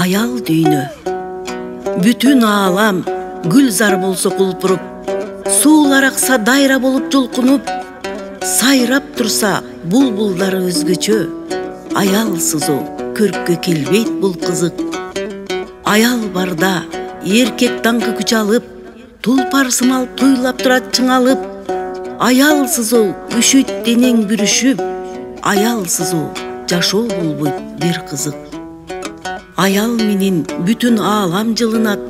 аял дүйнө. Бүтүн аалам гүлзар болсо кулпуруп, суулар акса дайра болуп жолкунуп, сайрап турса булбулдары өзгөчө. Аялсыз о көрккө келбейт бул кызык. Аял барда эркек даңкы күч алып, тулпар сымал туйлап турат чыңалып. Аялсыз о үшүйт денең бүрүшүп, аялсыз о жашоо болбойт бир кызык. Аял менен бүтүн аалам жылынат,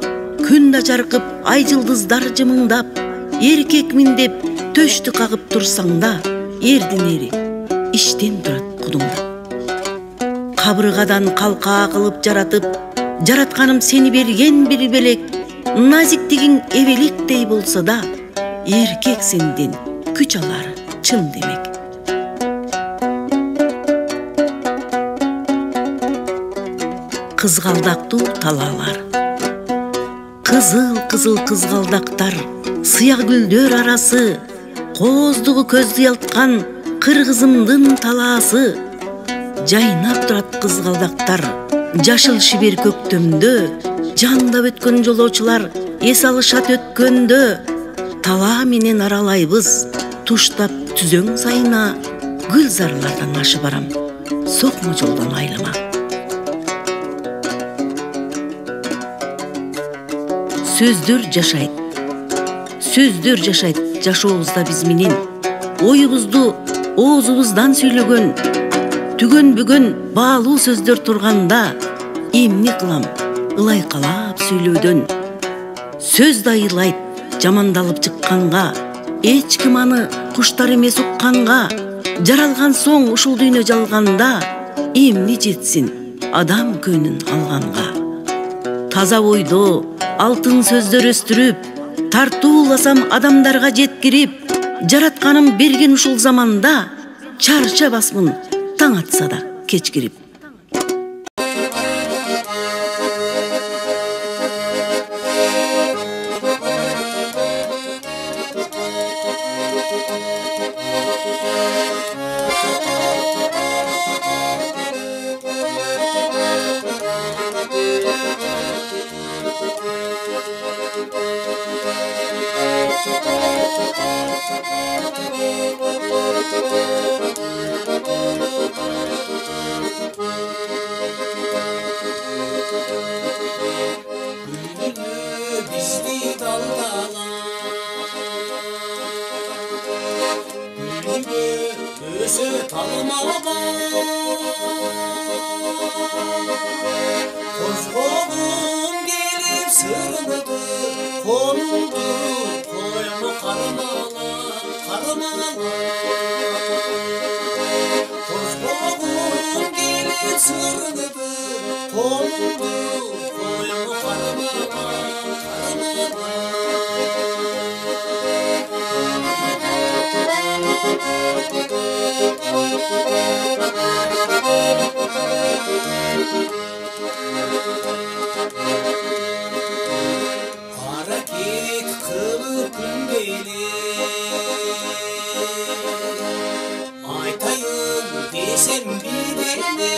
күн да жаркып, ай жылдыздар жымыңдап. Эркекмин деп төштү кагып турсаң да, эрдин эри иштен турат кудуңдап. Кабыргадан калкаа кылып жаратып, жаратканым сени берген бир белек. Назиктигиң эбелектей болсо да, эркек сенден күч алар чын демек. Кызгалдактуу талаалар. Кызыл-кызыл кызгалдактар, сыя гүлдөр арасы, кооздугу көздү ялткан кыргызымдын талаасы. Жайнап турат кызгалдактар, жашыл шибер көктөмдө, жандап өткөн жолоочулар эс алышат өткөндө. Талаа менен аралайбыз, туштап түзөң сайына, гүлзарлардан ашы барам, сокмо жолдон айлама. Сөздөр жашайт жашообузда биз менен. Оюбузду оозубуздан сүйлөгөн, түгөн бүгөн баалуу сөздөр турганда, эмне кылам ылайкалап сүйлөөдөн. Сөз да ыйлайт жамандалып чыкканга, эч ким аны куштар эмес укканга. Жаралган соң ушул дүйнө жалганда, эмне жетсин адам көнүн алганга. Таза ойдо алтын сөздөр өстүрүп, тартууласам адамдарга жеткирип, жаратканым берген ушул заманда, чарчабасмын таң атса да кечкирип. Kozgolum gelip sırmadı, konuldu, koyma karmala. Kozgolum gelip sırmadı, konuldu, koyma karmala. Hareket kılıp gündeli, aytayım desem bilene.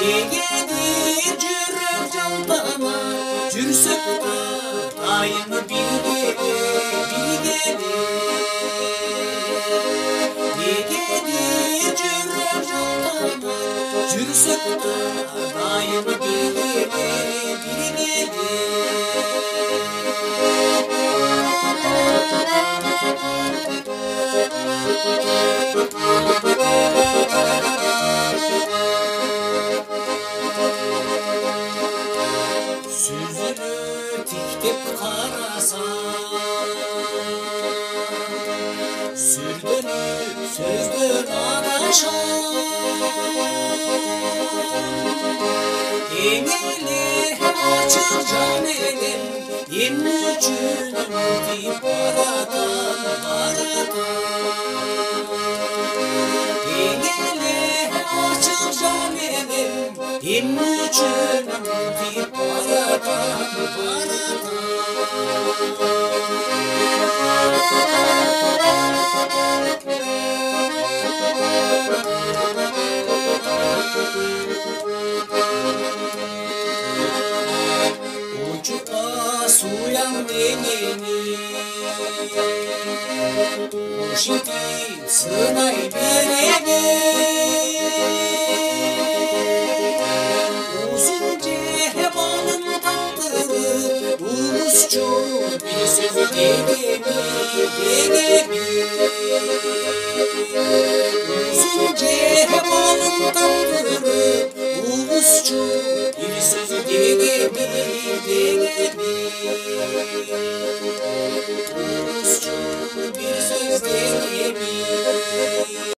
Negedir jürek jaldana, jursek da ayını bilgene. Negedir jürek jaldana, jursek da ayını bilgene. Süzünü tiktip karasan, sürdönüp sözdür adaşan. Emeli açık can elim, emmi üçünüm deyip aradan. Emeli açık can elim, emmi üçünüm deyip aradan. degeni Uşitip sınay bereni Uzun cehebanın taktırı Uğuzcu bir sözü degeni Uzun cehebanın taktırı Uğuzcu bir sözü degeni